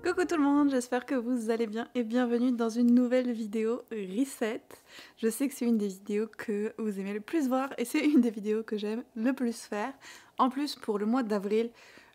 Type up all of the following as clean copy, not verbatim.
Coucou tout le monde, j'espère que vous allez bien et bienvenue dans une nouvelle vidéo Reset. Je sais que c'est une des vidéos que vous aimez le plus voir et c'est une des vidéos que j'aime le plus faire. En plus, pour le mois d'avril,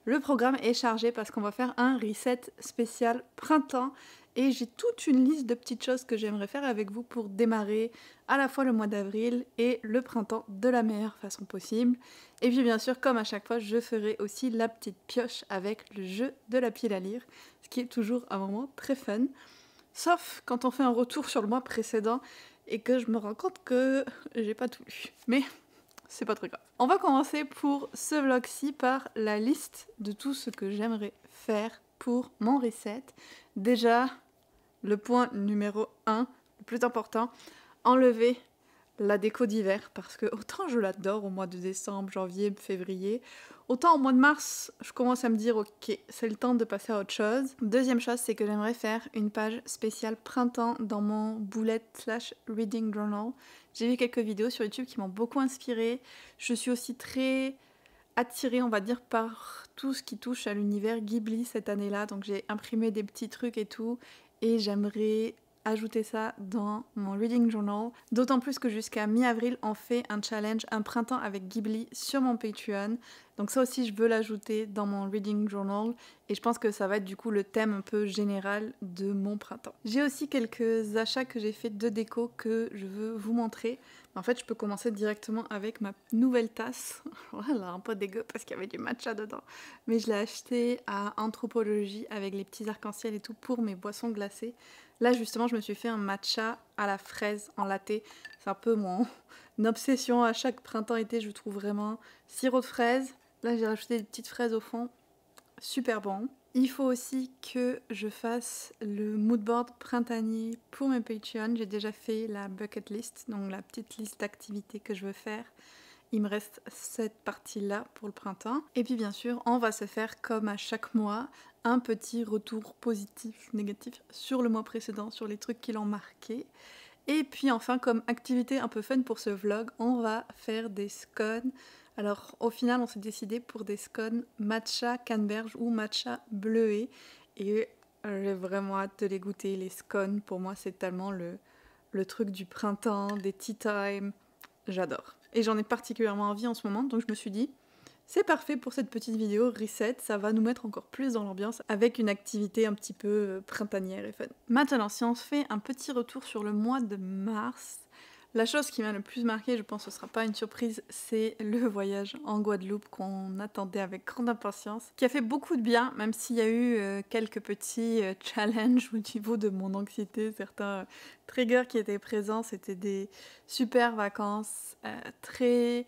le programme est chargé parce qu'on va faire un Reset spécial printemps et j'ai toute une liste de petites choses que j'aimerais faire avec vous pour démarrer à la fois le mois d'avril et le printemps de la meilleure façon possible. Et puis bien sûr, comme à chaque fois, je ferai aussi la petite pioche avec le jeu de la pile à lire, ce qui est toujours un moment très fun. Sauf quand on fait un retour sur le mois précédent et que je me rends compte que j'ai pas tout lu. Mais c'est pas très grave. On va commencer pour ce vlog-ci par la liste de tout ce que j'aimerais faire pour mon reset. Déjà, le point numéro 1, le plus important, enlever la déco d'hiver parce que autant je l'adore au mois de décembre, janvier, février, autant au mois de mars, je commence à me dire ok, c'est le temps de passer à autre chose. Deuxième chose, c'est que j'aimerais faire une page spéciale printemps dans mon bullet/reading journal. J'ai vu quelques vidéos sur YouTube qui m'ont beaucoup inspirée. Je suis aussi très attirée, on va dire, par tout ce qui touche à l'univers Ghibli cette année-là, donc j'ai imprimé des petits trucs et tout, et j'aimerais ajouter ça dans mon reading journal, d'autant plus que jusqu'à mi-avril on fait un challenge, un printemps avec Ghibli sur mon Patreon, donc ça aussi je veux l'ajouter dans mon reading journal et je pense que ça va être du coup le thème un peu général de mon printemps. J'ai aussi quelques achats que j'ai fait de déco que je veux vous montrer. En fait je peux commencer directement avec ma nouvelle tasse, voilà, un peu dégueu parce qu'il y avait du matcha dedans, mais je l'ai acheté à Anthropologie avec les petits arcs-en-ciel et tout pour mes boissons glacées. Là justement je me suis fait un matcha à la fraise en latte, c'est un peu mon obsession à chaque printemps-été, je trouve vraiment. Sirop de fraise, là j'ai rajouté des petites fraises au fond, super bon. Il faut aussi que je fasse le moodboard printanier pour mes Patreon. J'ai déjà fait la bucket list, donc la petite liste d'activités que je veux faire. Il me reste cette partie-là pour le printemps. Et puis bien sûr, on va se faire comme à chaque mois un petit retour positif, négatif sur le mois précédent, sur les trucs qui l'ont marqué. Et puis enfin, comme activité un peu fun pour ce vlog, on va faire des scones. Alors au final, on s'est décidé pour des scones matcha canneberge ou matcha bleuet. Et j'ai vraiment hâte de les goûter. Les scones, pour moi, c'est tellement le truc du printemps, des tea time. J'adore. Et j'en ai particulièrement envie en ce moment, donc je me suis dit, c'est parfait pour cette petite vidéo reset, ça va nous mettre encore plus dans l'ambiance avec une activité un petit peu printanière et fun. Maintenant, si on se fait un petit retour sur le mois de mars, la chose qui m'a le plus marqué, je pense que ce sera pas une surprise, c'est le voyage en Guadeloupe qu'on attendait avec grande impatience, qui a fait beaucoup de bien, même s'il y a eu quelques petits challenges au niveau de mon anxiété, certains triggers qui étaient présents, c'était des super vacances, très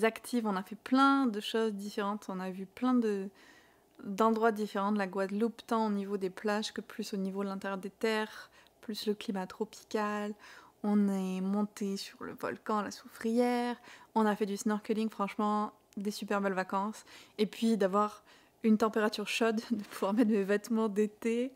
actives, on a fait plein de choses différentes, on a vu plein d'endroits différents de la Guadeloupe, tant au niveau des plages que plus au niveau de l'intérieur des terres, plus le climat tropical. On est monté sur le volcan, la Soufrière, on a fait du snorkeling, franchement, des super belles vacances. Et puis d'avoir une température chaude, de pouvoir mettre mes vêtements d'été,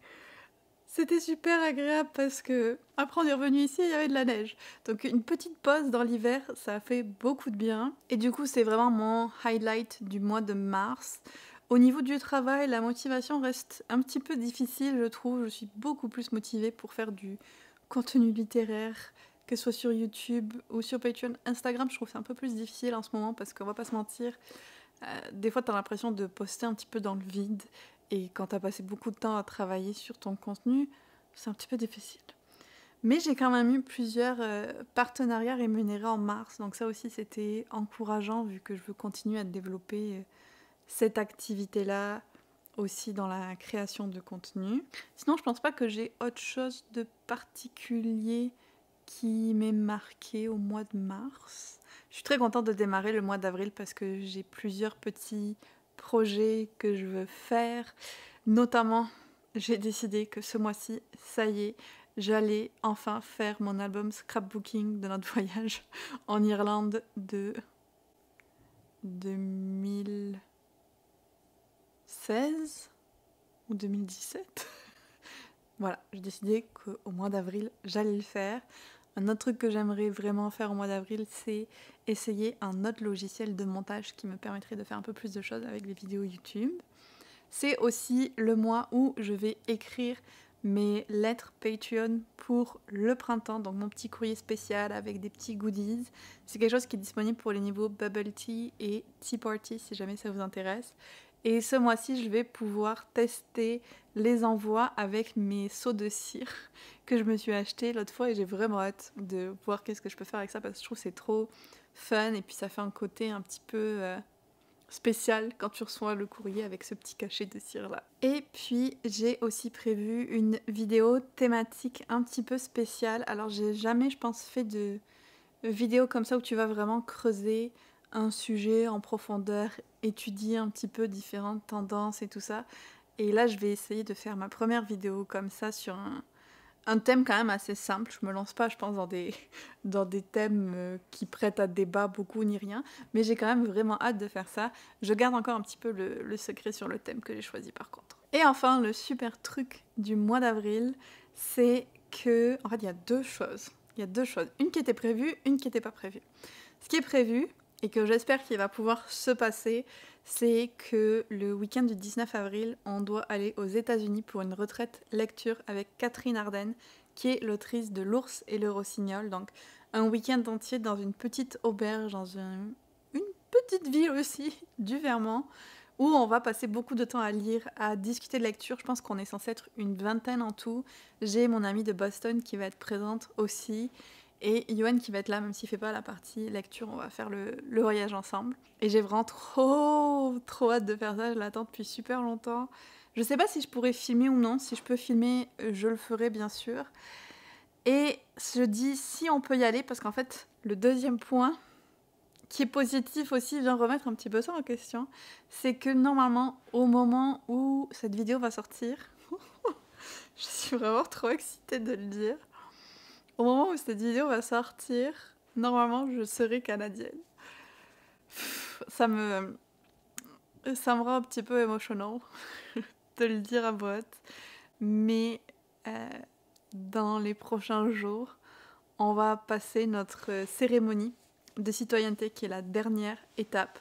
c'était super agréable parce que après on est revenu ici et il y avait de la neige. Donc une petite pause dans l'hiver, ça a fait beaucoup de bien. Et du coup c'est vraiment mon highlight du mois de mars. Au niveau du travail, la motivation reste un petit peu difficile, je trouve. Je suis beaucoup plus motivée pour faire du contenu littéraire, que ce soit sur YouTube ou sur Patreon. Instagram, je trouve que c'est un peu plus difficile en ce moment parce qu'on va pas se mentir. Des fois, t'as l'impression de poster un petit peu dans le vide. Et quand t'as passé beaucoup de temps à travailler sur ton contenu, c'est un petit peu difficile. Mais j'ai quand même eu plusieurs partenariats rémunérés en mars. Donc ça aussi, c'était encourageant vu que je veux continuer à développer cette activité-là aussi dans la création de contenu. Sinon, je pense pas que j'ai autre chose de particulier qui m'est marqué au mois de mars. Je suis très contente de démarrer le mois d'avril parce que j'ai plusieurs petits projets que je veux faire. Notamment, j'ai décidé que ce mois-ci, ça y est, j'allais enfin faire mon album scrapbooking de notre voyage en Irlande de 2016 ou 2017. Voilà, j'ai décidé qu'au mois d'avril, j'allais le faire. Un autre truc que j'aimerais vraiment faire au mois d'avril, c'est essayer un autre logiciel de montage qui me permettrait de faire un peu plus de choses avec les vidéos YouTube. c'est aussi le mois où je vais écrire mes lettres Patreon pour le printemps, donc mon petit courrier spécial avec des petits goodies. C'est quelque chose qui est disponible pour les niveaux Bubble Tea et Tea Party si jamais ça vous intéresse. Et ce mois-ci, je vais pouvoir tester les envois avec mes seaux de cire que je me suis acheté l'autre fois et j'ai vraiment hâte de voir qu'est-ce que je peux faire avec ça parce que je trouve que c'est trop fun et puis ça fait un côté un petit peu spécial quand tu reçois le courrier avec ce petit cachet de cire là. Et puis j'ai aussi prévu une vidéo thématique un petit peu spéciale. Alors j'ai jamais, je pense, fait de vidéo comme ça où tu vas vraiment creuser un sujet en profondeur, étudier un petit peu différentes tendances et tout ça. Et là je vais essayer de faire ma première vidéo comme ça sur un thème quand même assez simple. Je me lance pas, je pense, dans des thèmes qui prêtent à débat beaucoup ni rien. Mais j'ai quand même vraiment hâte de faire ça. Je garde encore un petit peu le secret sur le thème que j'ai choisi par contre. Et enfin, le super truc du mois d'avril, c'est que... En fait, il y a deux choses. Il y a deux choses. Une qui était prévue, une qui n'était pas prévue. Ce qui est prévu, et que j'espère qu'il va pouvoir se passer, c'est que le week-end du 19 avril, on doit aller aux États-Unis pour une retraite lecture avec Catherine Arden, qui est l'autrice de L'Ours et le Rossignol. Donc un week-end entier dans une petite auberge, dans une petite ville aussi, du Vermont, où on va passer beaucoup de temps à lire, à discuter de lecture. Je pense qu'on est censé être une vingtaine en tout. J'ai mon amie de Boston qui va être présente aussi. Et Yoann qui va être là, même s'il fait pas la partie lecture, on va faire le voyage ensemble. Et j'ai vraiment trop hâte de faire ça, je l'attends depuis super longtemps. Je sais pas si je pourrais filmer ou non, si je peux filmer, je le ferai bien sûr. Et je dis si on peut y aller, parce qu'en fait, le deuxième point, qui est positif aussi, vient remettre un petit peu ça en question, c'est que normalement, au moment où cette vidéo va sortir, je suis vraiment trop excitée de le dire, au moment où cette vidéo va sortir, normalement, je serai canadienne. Ça me rend un petit peu émotionnel de le dire à voix haute. Mais dans les prochains jours, on va passer notre cérémonie de citoyenneté qui est la dernière étape.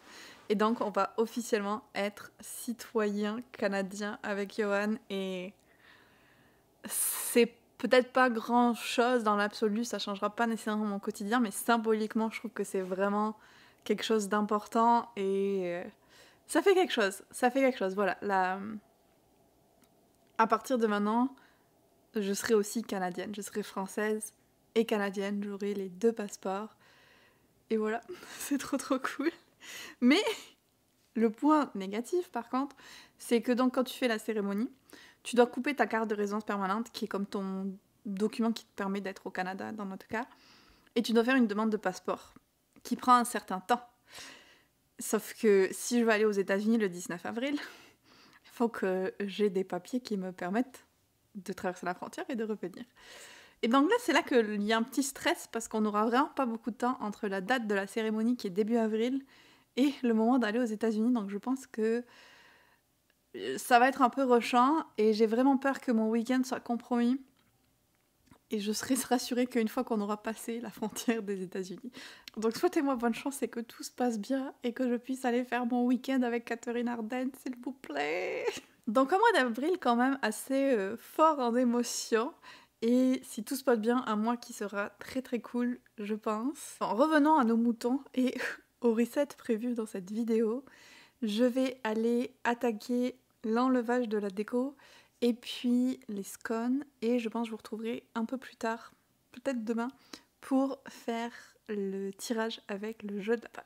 Et donc, on va officiellement être citoyen canadien avec Yoann. Et c'est peut-être pas grand chose dans l'absolu, ça changera pas nécessairement mon quotidien, mais symboliquement, je trouve que c'est vraiment quelque chose d'important et ça fait quelque chose, voilà. À partir de maintenant, je serai aussi canadienne, je serai française et canadienne, j'aurai les deux passeports. Et voilà, c'est trop cool. Mais le point négatif, par contre, c'est que donc quand tu fais la cérémonie, tu dois couper ta carte de résidence permanente, qui est comme ton document qui te permet d'être au Canada, dans notre cas, et tu dois faire une demande de passeport, qui prend un certain temps. Sauf que si je veux aller aux États-Unis le 19 avril, il faut que j'ai des papiers qui me permettent de traverser la frontière et de revenir. Et donc là, c'est là qu'il y a un petit stress, parce qu'on n'aura vraiment pas beaucoup de temps entre la date de la cérémonie, qui est début avril, et le moment d'aller aux États-Unis. Donc je pense que ça va être un peu rushant et j'ai vraiment peur que mon week-end soit compromis. Et je serai rassurée qu'une fois qu'on aura passé la frontière des États-Unis. Donc souhaitez-moi bonne chance et que tout se passe bien et que je puisse aller faire mon week-end avec Catherine Arden, s'il vous plaît. Donc un mois d'avril quand même assez fort en émotion. Et si tout se passe bien, un mois qui sera très cool, je pense. En revenant à nos moutons et au reset prévu dans cette vidéo, je vais aller attaquer l'enlevage de la déco et puis les scones. Et je pense que je vous retrouverai un peu plus tard, peut-être demain, pour faire le tirage avec le jeu de la balle.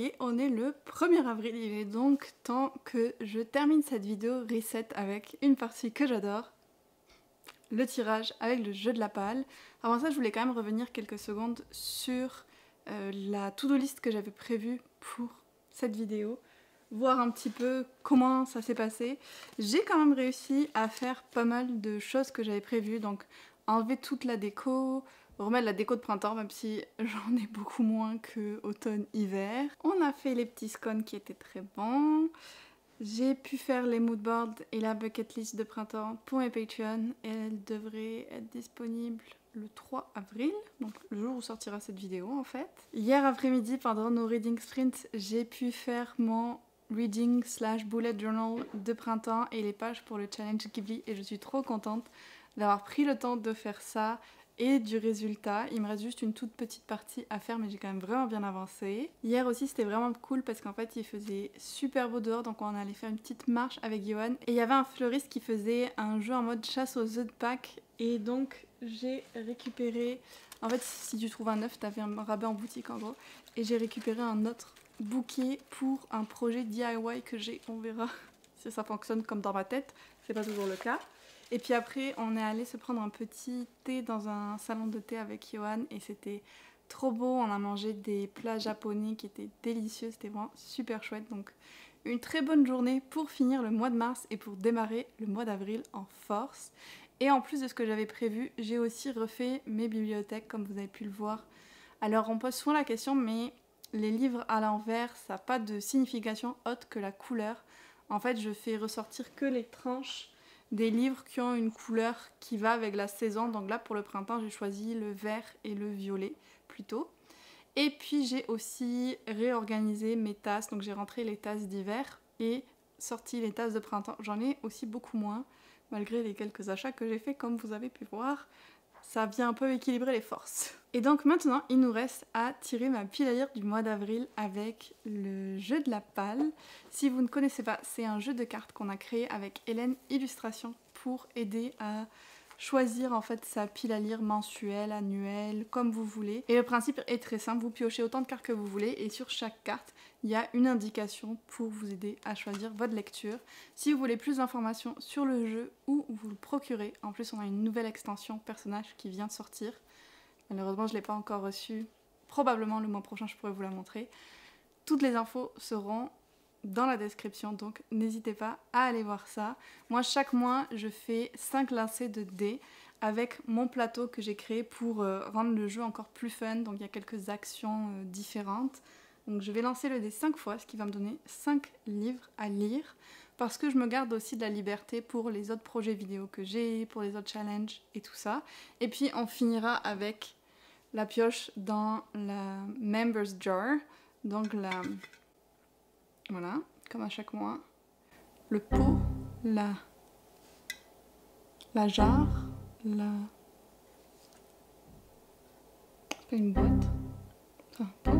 février, on est le 1er avril. Il est donc temps que je termine cette vidéo reset avec une partie que j'adore, le tirage avec le jeu de la palle. Avant ça, je voulais quand même revenir quelques secondes sur la to-do list que j'avais prévue pour cette vidéo, voir un petit peu comment ça s'est passé. J'ai quand même réussi à faire pas mal de choses que j'avais prévues, donc enlever toute la déco, remettre la déco de printemps, même si j'en ai beaucoup moins que automne-hiver. On a fait les petits scones qui étaient très bons. J'ai pu faire les moodboards et la bucket list de printemps pour mes Patreon. Elle devrait être disponible le 3 avril, donc le jour où sortira cette vidéo en fait. Hier après-midi, pendant nos reading sprints, j'ai pu faire mon reading/bullet journal de printemps et les pages pour le challenge Ghibli et je suis trop contente d'avoir pris le temps de faire ça et du résultat. Il me reste juste une toute petite partie à faire mais j'ai quand même vraiment bien avancé. Hier aussi c'était vraiment cool parce qu'en fait il faisait super beau dehors, donc on allait faire une petite marche avec Johan et il y avait un fleuriste qui faisait un jeu en mode chasse aux œufs de Pâques et donc j'ai récupéré, en fait si tu trouves un œuf t'avais un rabais en boutique en gros, et j'ai récupéré un autre bouquet pour un projet DIY que j'ai, on verra si ça fonctionne comme dans ma tête, c'est pas toujours le cas. Et puis après, on est allé se prendre un petit thé dans un salon de thé avec Johan et c'était trop beau. On a mangé des plats japonais qui étaient délicieux, c'était vraiment super chouette. Donc une très bonne journée pour finir le mois de mars et pour démarrer le mois d'avril en force. Et en plus de ce que j'avais prévu, j'ai aussi refait mes bibliothèques comme vous avez pu le voir. Alors on pose souvent la question, mais les livres à l'envers, ça n'a pas de signification autre que la couleur. En fait, je fais ressortir que les tranches des livres qui ont une couleur qui va avec la saison. Donc là pour le printemps j'ai choisi le vert et le violet plutôt. Et puis j'ai aussi réorganisé mes tasses, donc j'ai rentré les tasses d'hiver et sorti les tasses de printemps. J'en ai aussi beaucoup moins malgré les quelques achats que j'ai fait comme vous avez pu voir. Ça vient un peu équilibrer les forces. Et donc maintenant, il nous reste à tirer ma pile à lire du mois d'avril avec le jeu de la palle. Si vous ne connaissez pas, c'est un jeu de cartes qu'on a créé avec Hélène Illustration pour aider à choisir en fait sa pile à lire mensuelle, annuelle, comme vous voulez. Et le principe est très simple, vous piochez autant de cartes que vous voulez et sur chaque carte, il y a une indication pour vous aider à choisir votre lecture. Si vous voulez plus d'informations sur le jeu ou vous le procurez, en plus on a une nouvelle extension personnage qui vient de sortir. Malheureusement je ne l'ai pas encore reçue, probablement le mois prochain je pourrais vous la montrer. Toutes les infos seront dans la description, donc n'hésitez pas à aller voir ça. Moi chaque mois je fais 5 lancers de dés avec mon plateau que j'ai créé pour rendre le jeu encore plus fun, donc il y a quelques actions différentes. Donc je vais lancer le dé 5 fois, ce qui va me donner 5 livres à lire, parce que je me garde aussi de la liberté pour les autres projets vidéo que j'ai, pour les autres challenges et tout ça. Et puis on finira avec la pioche dans la Members Jar, donc la... Voilà, comme à chaque mois. Le pot, la jarre, c'est pas une boîte, c'est un pot.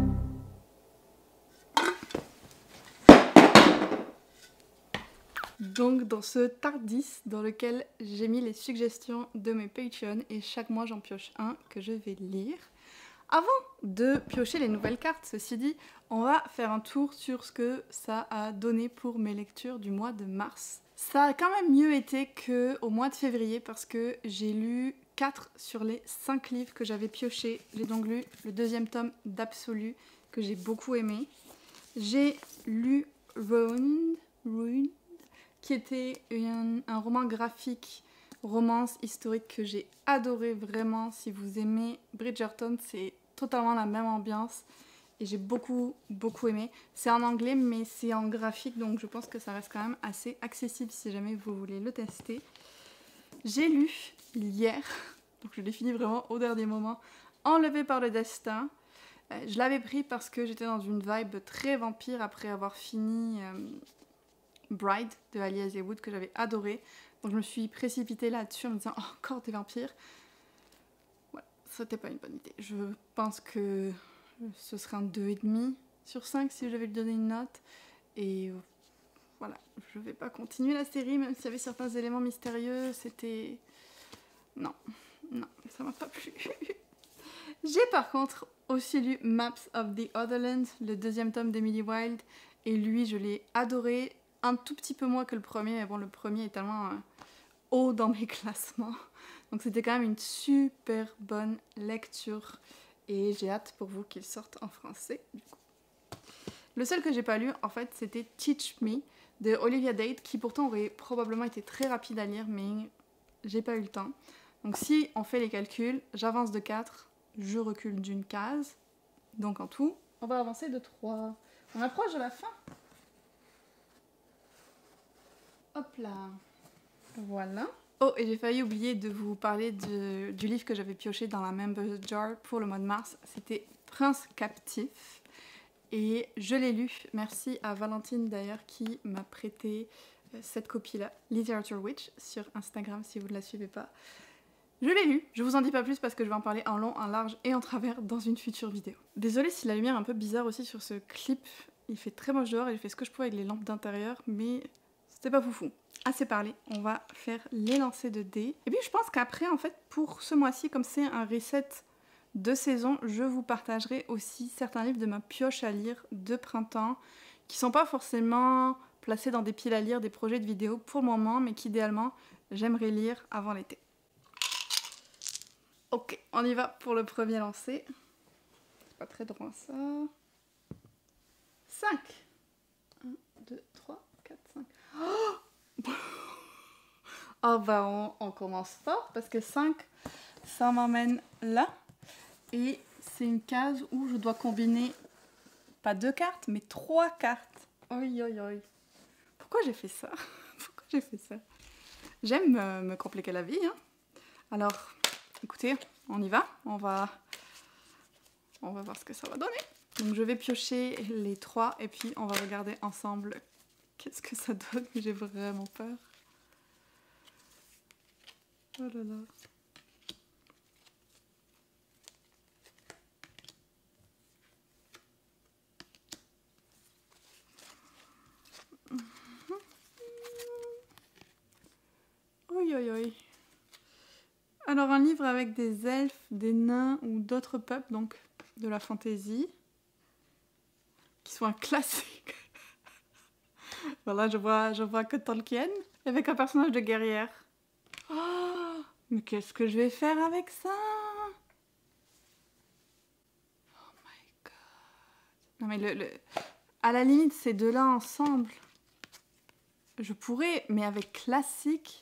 Donc dans ce Tardis dans lequel j'ai mis les suggestions de mes Patreon et chaque mois j'en pioche un que je vais lire. Avant de piocher les nouvelles cartes, ceci dit, on va faire un tour sur ce que ça a donné pour mes lectures du mois de mars. Ça a quand même mieux été qu'au mois de février parce que j'ai lu 4 sur les 5 livres que j'avais piochés. J'ai donc lu le 2e tome d'Absolu que j'ai beaucoup aimé. J'ai lu Ruined, qui était un roman graphique, romance historique que j'ai adoré vraiment. Si vous aimez Bridgerton, c'est totalement la même ambiance et j'ai beaucoup aimé. C'est en anglais mais c'est en graphique, donc je pense que ça reste quand même assez accessible si jamais vous voulez le tester. J'ai lu hier, donc je l'ai fini vraiment au dernier moment, Enlevé par le destin. Je l'avais pris parce que j'étais dans une vibe très vampire après avoir fini Bride de Ali Hazelwood que j'avais adoré. Donc je me suis précipitée là-dessus en me disant oh, encore des vampires. Voilà, c'était pas une bonne idée. Je pense que ce serait un 2,5 sur 5 si je devais lui donner une note. Et voilà, je vais pas continuer la série même s'il y avait certains éléments mystérieux. C'était... Non, ça m'a pas plu. J'ai par contre aussi lu Maps of the Otherland, le deuxième tome d'Emily Wilde, et lui je l'ai adoré, un tout petit peu moins que le premier, mais bon le premier est tellement haut dans mes classements, donc c'était quand même une super bonne lecture, et j'ai hâte pour vous qu'il sorte en français du coup. Le seul que j'ai pas lu en fait c'était Teach Me de Olivia Dade, qui pourtant aurait probablement été très rapide à lire, mais j'ai pas eu le temps. Donc si on fait les calculs, j'avance de 4, je recule d'une case. Donc en tout, on va avancer de 3. On approche de la fin. Hop là. Voilà. Oh, et j'ai failli oublier de vous parler du livre que j'avais pioché dans la Members Jar pour le mois de mars. C'était Prince captif. Et je l'ai lu. Merci à Valentine d'ailleurs qui m'a prêté cette copie-là. Literature Witch sur Instagram si vous ne la suivez pas. Je l'ai lu, je vous en dis pas plus parce que je vais en parler en long, en large et en travers dans une future vidéo. Désolée si la lumière est un peu bizarre aussi sur ce clip, il fait très moche dehors et j'ai fait ce que je pouvais avec les lampes d'intérieur, mais c'était pas foufou. Assez parlé, on va faire les lancers de dés. Et puis je pense qu'après, en fait, pour ce mois-ci, comme c'est un reset de saison, je vous partagerai aussi certains livres de ma pioche à lire de printemps, qui sont pas forcément placés dans des piles à lire, des projets de vidéos pour le moment, mais qu'idéalement, j'aimerais lire avant l'été. Ok, on y va pour le premier lancer. C'est pas très droit ça. 5. 1, 2, 3, 4, 5. Oh, oh bah on commence fort parce que 5, ça m'emmène là. Et c'est une case où je dois combiner pas 2 cartes, mais 3 cartes. Oi, oi, oi. Pourquoi j'ai fait ça? Pourquoi j'ai fait ça? J'aime me compliquer la vie, hein. Alors, écoutez, on y va. On va voir ce que ça va donner. Donc je vais piocher les 3 et puis on va regarder ensemble qu'est-ce que ça donne. J'ai vraiment peur. Oh là là. Oui, oui, oui. Alors un livre avec des elfes, des nains ou d'autres peuples, donc de la fantaisie, qui soit un classique. Voilà, je vois que Tolkien, avec un personnage de guerrière. Oh, mais qu'est-ce que je vais faire avec ça? Oh my god. Non mais à la limite, ces deux-là ensemble, je pourrais, mais avec classique...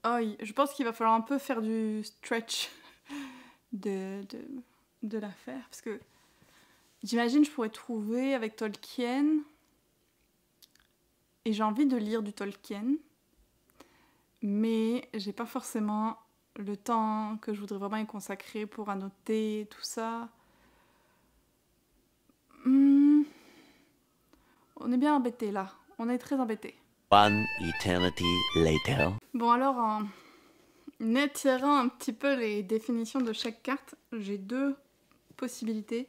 Oh, je pense qu'il va falloir un peu faire du stretch de l'affaire, parce que j'imagine je pourrais trouver avec Tolkien, et j'ai envie de lire du Tolkien, mais j'ai pas forcément le temps que je voudrais vraiment y consacrer pour annoter tout ça. On est bien embêtés là, on est très embêtés. One eternity later. Bon alors, en étirant un petit peu les définitions de chaque carte, j'ai 2 possibilités.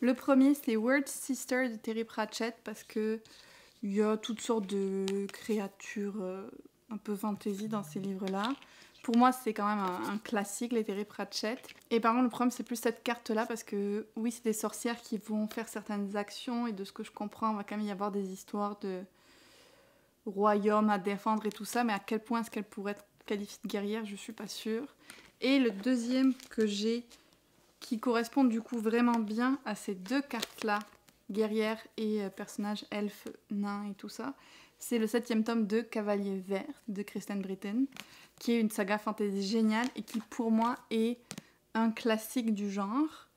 Le premier c'est Word Sister de Terry Pratchett parce que il y a toutes sortes de créatures un peu fantasy dans ces livres-là. Pour moi, c'est quand même un classique, les Terry Pratchett. Et par contre, le problème, c'est plus cette carte-là, parce que oui, c'est des sorcières qui vont faire certaines actions, et de ce que je comprends, il va quand même y avoir des histoires de royaumes à défendre et tout ça, mais à quel point est-ce qu'elle pourrait être qualifiée de guerrière, je suis pas sûre. Et le deuxième que j'ai, qui correspond du coup vraiment bien à ces 2 cartes-là, guerrière et personnage elfe, nain et tout ça, c'est le 7e tome de Cavalier Vert de Kristen Britain, qui est une saga fantasy géniale et qui pour moi est un classique du genre,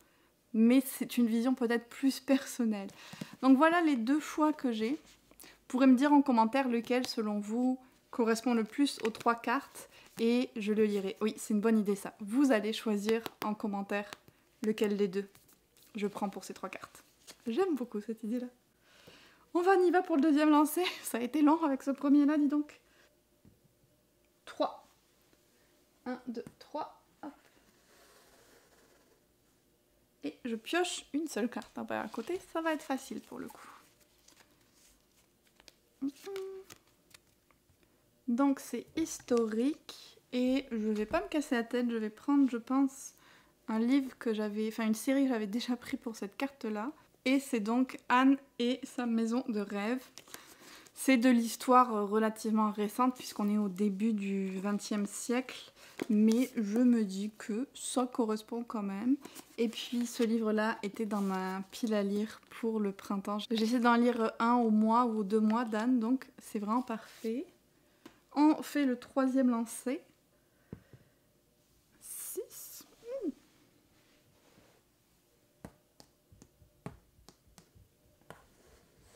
mais c'est une vision peut-être plus personnelle. Donc voilà les 2 choix que j'ai. Vous pourrez me dire en commentaire lequel selon vous correspond le plus aux 3 cartes et je le lirai. Oui, c'est une bonne idée ça. Vous allez choisir en commentaire lequel des 2 je prends pour ces 3 cartes. J'aime beaucoup cette idée-là. On y va pour le deuxième lancer. Ça a été lent avec ce premier-là, dis donc. 3. 1, 2, 3. Hop. Et je pioche une seule carte en bas à côté. Ça va être facile pour le coup. Donc c'est historique. Et je vais pas me casser la tête. Je vais prendre, je pense, un livre que j'avais, enfin une série que j'avais déjà pris pour cette carte-là. Et c'est donc Anne et sa maison de rêve. C'est de l'histoire relativement récente puisqu'on est au début du XXe siècle. Mais je me dis que ça correspond quand même. Et puis ce livre-là était dans ma pile à lire pour le printemps. J'essaie d'en lire un au mois ou 2 mois d'Anne, donc c'est vraiment parfait. On fait le 3e lancer. 6.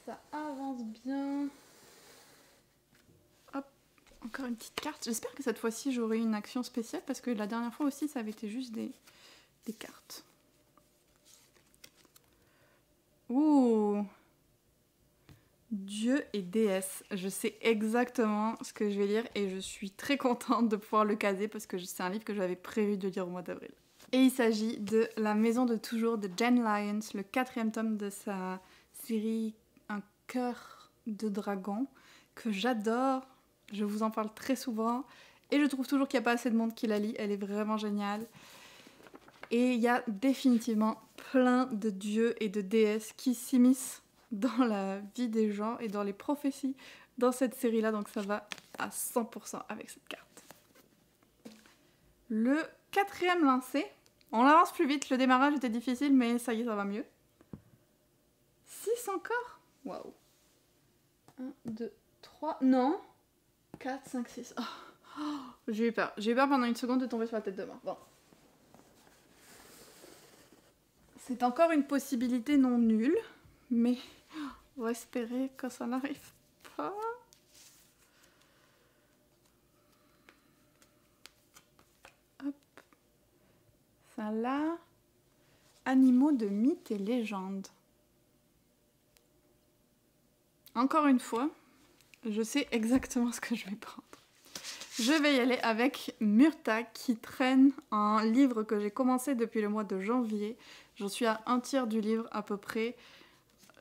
Ça avance bien. Hop, encore une petite carte. J'espère que cette fois-ci j'aurai une action spéciale parce que la dernière fois aussi ça avait été juste des cartes. Ouh! Dieu et déesse. Je sais exactement ce que je vais lire et je suis très contente de pouvoir le caser parce que c'est un livre que j'avais prévu de lire au mois d'avril. Et il s'agit de La Maison de Toujours de Jenn Lyons, le 4e tome de sa série Un cœur de dragon, que j'adore. Je vous en parle très souvent et je trouve toujours qu'il n'y a pas assez de monde qui la lit. Elle est vraiment géniale. Et il y a définitivement plein de dieux et de déesses qui s'immiscent dans la vie des gens et dans les prophéties dans cette série-là. Donc ça va à 100% avec cette carte. Le 4e lancé. On avance plus vite. Le démarrage était difficile, mais ça y est, ça va mieux. 6 encore? Waouh. 1, 2, 3... Non. 4, 5, 6. Oh, j'ai eu peur. J'ai eu peur pendant une seconde de tomber sur la tête de mort. Bon. C'est encore une possibilité non nulle, mais on va espérer que ça n'arrive pas. Hop. Ça là. Animaux de mythes et légendes. Encore une fois, je sais exactement ce que je vais prendre. Je vais y aller avec Murtagh qui traîne, un livre que j'ai commencé depuis le mois de janvier. J'en suis à un tiers du livre à peu près.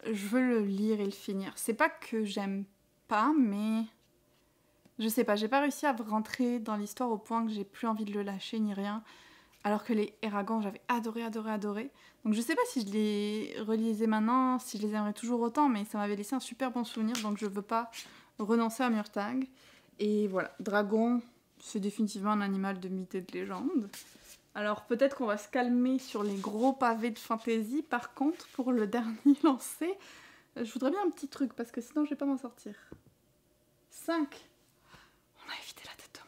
Je veux le lire et le finir. C'est pas que j'aime pas, mais je sais pas, j'ai pas réussi à rentrer dans l'histoire au point que j'ai plus envie de le lâcher ni rien. Alors que les Eragon, j'avais adoré. Donc je sais pas si je les relisais maintenant, si je les aimerais toujours autant, mais ça m'avait laissé un super bon souvenir, donc je veux pas renoncer à Murtagh. Et voilà, dragon, c'est définitivement un animal de mythe et de légende. Alors peut-être qu'on va se calmer sur les gros pavés de fantasy. Par contre, pour le dernier lancé, je voudrais bien un petit truc parce que sinon je vais pas m'en sortir. 5. On a évité la tête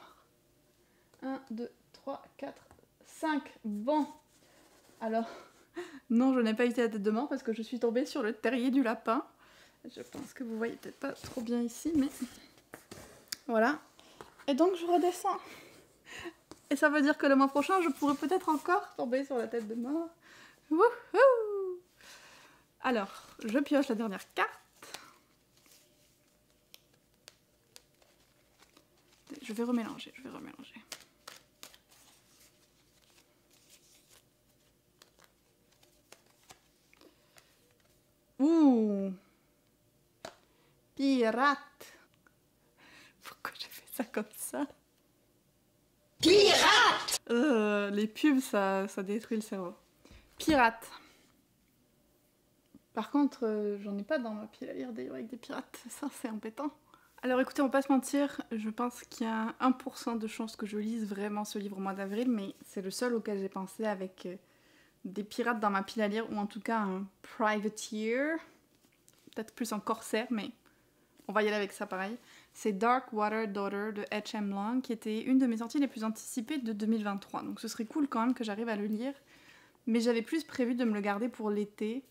de mort. 1, 2, 3, 4, 5. Bon. Alors, non, je n'ai pas évité la tête de mort parce que je suis tombée sur le terrier du lapin. Je pense que vous voyez peut-être pas trop bien ici, mais... Voilà. Et donc je redescends. Et ça veut dire que le mois prochain, je pourrais peut-être encore tomber sur la tête de mort. Wouhou! Alors, je pioche la dernière carte. Je vais remélanger. Ouh! Pirate! Pourquoi j'ai fait ça comme ça? Pirate! Les pubs, ça détruit le cerveau. Pirate. Par contre, j'en ai pas dans ma pile à lire des livres avec des pirates. Ça, c'est embêtant. Alors écoutez, on va pas se mentir, je pense qu'il y a 1% de chance que je lise vraiment ce livre au mois d'avril, mais c'est le seul auquel j'ai pensé avec des pirates dans ma pile à lire, ou en tout cas un privateer. Peut-être plus un corsaire, mais on va y aller avec ça pareil. C'est Darkwater Daughter de H.M. Long, qui était une de mes sorties les plus anticipées de 2023. Donc ce serait cool quand même que j'arrive à le lire. Mais j'avais plus prévu de me le garder pour l'été.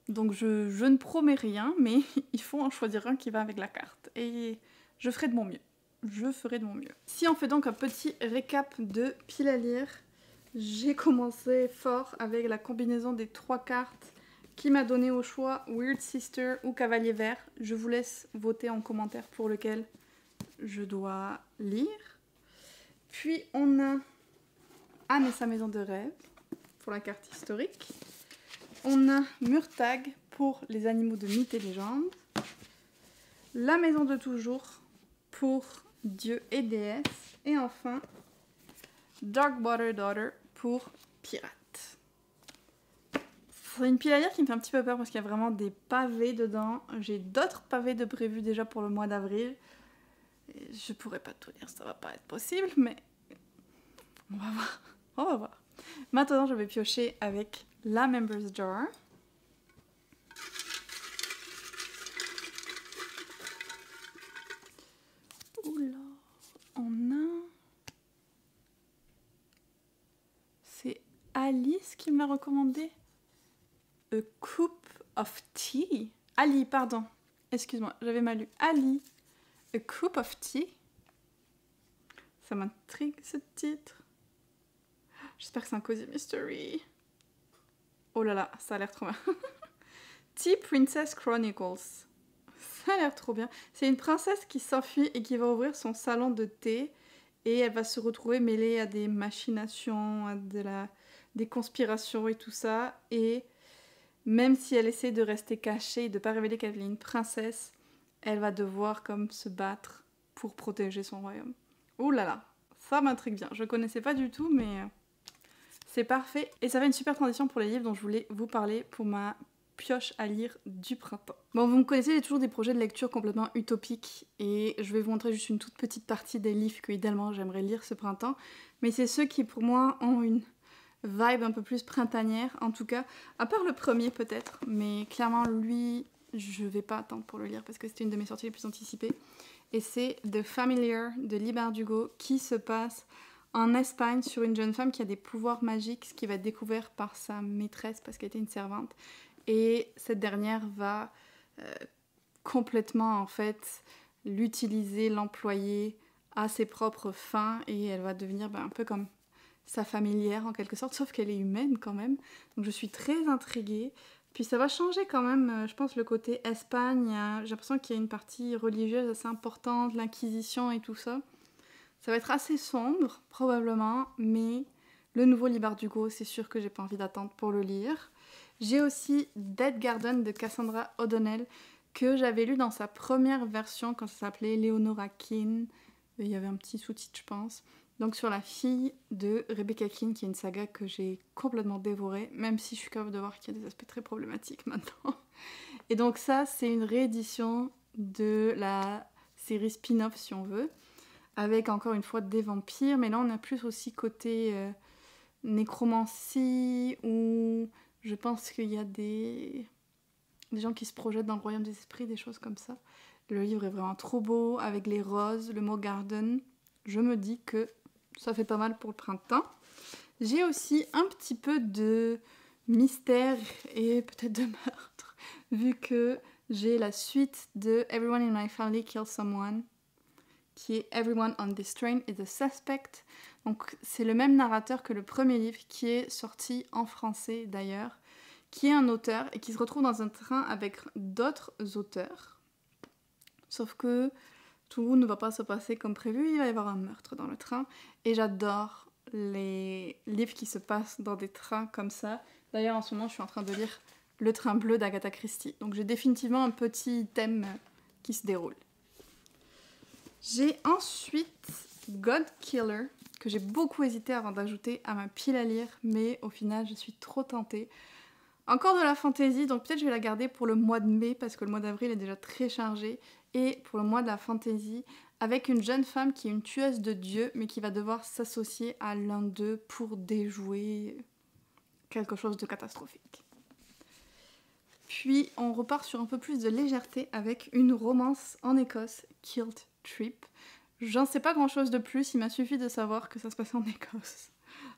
Donc je ne promets rien, mais il faut en choisir un qui va avec la carte. Et je ferai de mon mieux. Si on fait donc un petit récap de pile à lire, j'ai commencé fort avec la combinaison des 3 cartes qui m'a donné au choix Weird Sister ou Cavalier Vert. Je vous laisse voter en commentaire pour lequel je dois lire. Puis on a Anne et sa maison de rêve pour la carte historique. On a Murtagh pour les animaux de mythes et légendes. La maison de toujours pour dieux et déesses. Et enfin, Darkwater Daughter pour pirate. C'est une pile à lire qui me fait un petit peu peur parce qu'il y a vraiment des pavés dedans. J'ai d'autres pavés de prévus déjà pour le mois d'avril. Je pourrais pas tout lire, ça va pas être possible, mais on va voir. On va voir. Maintenant, je vais piocher avec la Members Jar. Oula, on a... C'est Alice qui me l'a recommandé. A Cup of Tea. Ali, pardon. Excuse-moi, j'avais mal lu. Ali. A Cup of Tea. Ça m'intrigue ce titre. J'espère que c'est un cozy mystery. Oh là là, ça a l'air trop bien. Tea Princess Chronicles. Ça a l'air trop bien. C'est une princesse qui s'enfuit et qui va ouvrir son salon de thé. Et elle va se retrouver mêlée à des machinations, à des conspirations et tout ça. Et même si elle essaie de rester cachée et de ne pas révéler qu'elle est une princesse, elle va devoir comme se battre pour protéger son royaume. Ouh là là, ça m'intrigue bien. Je ne connaissais pas du tout, mais c'est parfait. Et ça fait une super transition pour les livres dont je voulais vous parler pour ma pioche à lire du printemps. Bon, vous me connaissez, j'ai toujours des projets de lecture complètement utopiques et je vais vous montrer juste une toute petite partie des livres que idéalement j'aimerais lire ce printemps. Mais c'est ceux qui pour moi ont une vibe un peu plus printanière, en tout cas, à part le premier peut-être, mais clairement lui, je vais pas attendre pour le lire parce que c'était une de mes sorties les plus anticipées. Et c'est The Familiar de Leigh Bardugo qui se passe en Espagne sur une jeune femme qui a des pouvoirs magiques, ce qui va être découvert par sa maîtresse parce qu'elle était une servante. Et cette dernière va complètement en fait l'utiliser, l'employer à ses propres fins et elle va devenir un peu comme sa familière en quelque sorte, sauf qu'elle est humaine quand même. Donc je suis très intriguée. Puis ça va changer quand même, je pense, le côté Espagne. J'ai l'impression qu'il y a une partie religieuse assez importante, l'Inquisition et tout ça. Ça va être assez sombre, probablement, mais le nouveau Leigh Bardugo, c'est sûr que j'ai pas envie d'attendre pour le lire. J'ai aussi Dead Garden de Cassandra O'Donnell, que j'avais lu dans sa première version quand ça s'appelait Leonora Keane. Il y avait un petit sous-titre, je pense. Donc sur la fille de Rebecca Keane, qui est une saga que j'ai complètement dévorée, même si je suis capable de voir qu'il y a des aspects très problématiques maintenant. Et donc ça, c'est une réédition de la série spin-off, si on veut, avec encore une fois des vampires, mais là on a plus aussi côté nécromancie, où je pense qu'il y a des gens qui se projettent dans le royaume des esprits, des choses comme ça. Le livre est vraiment trop beau, avec les roses, le mot garden. Je me dis que ça fait pas mal pour le printemps. J'ai aussi un petit peu de mystère et peut-être de meurtre, vu que j'ai la suite de Everyone in My Family Kills Someone, qui est Everyone on this train is a suspect. Donc c'est le même narrateur que le premier livre, qui est sorti en français d'ailleurs, qui est un auteur et qui se retrouve dans un train avec d'autres auteurs. Sauf que tout ne va pas se passer comme prévu, il va y avoir un meurtre dans le train. Et j'adore les livres qui se passent dans des trains comme ça. D'ailleurs, en ce moment, je suis en train de lire Le Train Bleu d'Agatha Christie. Donc j'ai définitivement un petit thème qui se déroule. J'ai ensuite God Killer, que j'ai beaucoup hésité avant d'ajouter à ma pile à lire, mais au final, je suis trop tentée. Encore de la fantasy, donc peut-être je vais la garder pour le mois de mai, parce que le mois d'avril est déjà très chargé. Et pour le mois de la fantasy, avec une jeune femme qui est une tueuse de dieux, mais qui va devoir s'associer à l'un d'eux pour déjouer quelque chose de catastrophique. Puis on repart sur un peu plus de légèreté avec une romance en Écosse, Kilt Trip. J'en sais pas grand chose de plus, il m'a suffi de savoir que ça se passait en Écosse.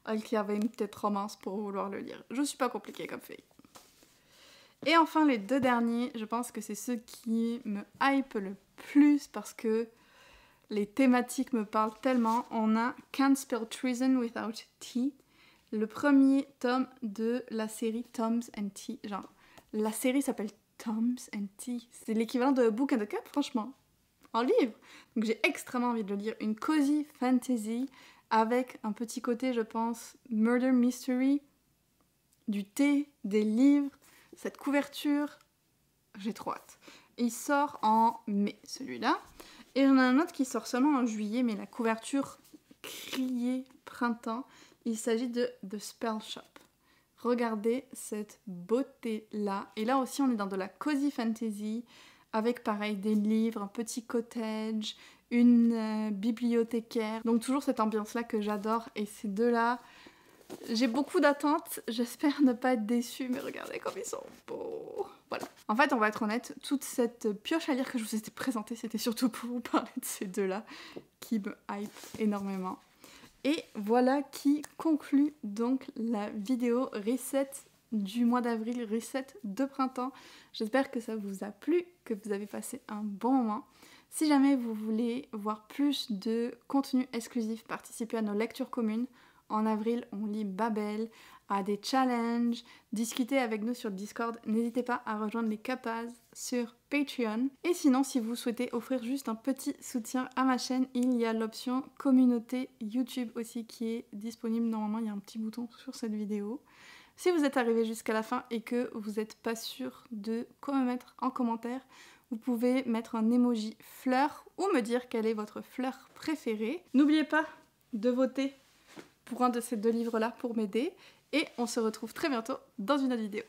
Qu'il y avait une petite romance pour vouloir le lire. Je suis pas compliquée comme fille. Et enfin les deux derniers, je pense que c'est ceux qui me hype le plus parce que les thématiques me parlent tellement. On a Can't Spell Treason Without Tea, le premier tome de la série Toms and Tea. Genre, la série s'appelle Toms and Tea. C'est l'équivalent de Book and the Cup, franchement, en livre. Donc j'ai extrêmement envie de le lire. Une cozy fantasy avec un petit côté, je pense, murder mystery, du thé, des livres. Cette couverture, j'ai trop hâte. Il sort en mai, celui-là. Et il y en a un autre qui sort seulement en juillet, mais la couverture criée printemps. Il s'agit de The Spell Shop. Regardez cette beauté-là. Et là aussi, on est dans de la cozy fantasy, avec pareil des livres, un petit cottage, une bibliothécaire. Donc toujours cette ambiance-là que j'adore. Et ces deux-là, j'ai beaucoup d'attentes. J'espère ne pas être déçue, mais regardez comme ils sont beaux. Voilà. En fait, on va être honnête, toute cette pioche à lire que je vous ai présentée, c'était surtout pour vous parler de ces deux-là, qui me hype énormément. Et voilà qui conclut donc la vidéo reset du mois d'avril, reset de printemps. J'espère que ça vous a plu, que vous avez passé un bon moment. Si jamais vous voulez voir plus de contenu exclusif, participer à nos lectures communes, en avril on lit Babel, à des challenges, discuter avec nous sur Discord, n'hésitez pas à rejoindre les Capas sur Patreon. Et sinon, si vous souhaitez offrir juste un petit soutien à ma chaîne, il y a l'option communauté YouTube aussi qui est disponible. Normalement, il y a un petit bouton sur cette vidéo. Si vous êtes arrivé jusqu'à la fin et que vous n'êtes pas sûr de quoi me mettre en commentaire, vous pouvez mettre un emoji fleur ou me dire quelle est votre fleur préférée. N'oubliez pas de voter pour un de ces deux livres-là pour m'aider. Et on se retrouve très bientôt dans une autre vidéo.